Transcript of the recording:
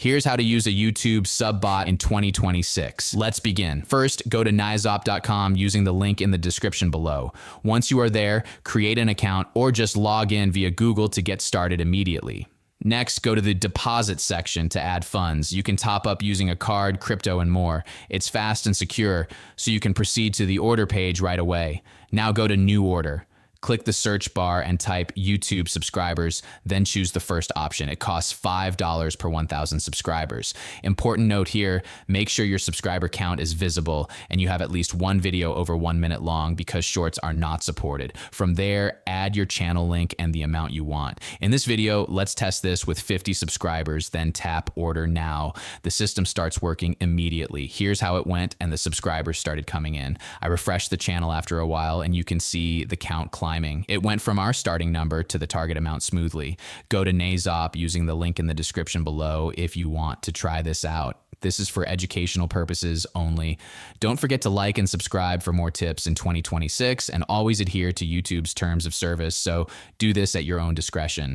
Here's how to use a YouTube sub bot in 2026. Let's begin. First, go to Naizop.com using the link in the description below. Once you are there, create an account or just log in via Google to get started immediately. Next, go to the deposit section to add funds. You can top up using a card, crypto, and more. It's fast and secure, so you can proceed to the order page right away. Now go to New Order. Click the search bar and type YouTube subscribers, then choose the first option. It costs $5 per 1,000 subscribers. Important note here, make sure your subscriber count is visible and you have at least one video over 1 minute long because shorts are not supported. From there, add your channel link and the amount you want. In this video, let's test this with 50 subscribers, then tap order now. The system starts working immediately. Here's how it went and the subscribers started coming in. I refreshed the channel after a while and you can see the count climb. It went from our starting number to the target amount smoothly. Go to Naizop using the link in the description below if you want to try this out. This is for educational purposes only. Don't forget to like and subscribe for more tips in 2026 and always adhere to YouTube's terms of service, so do this at your own discretion.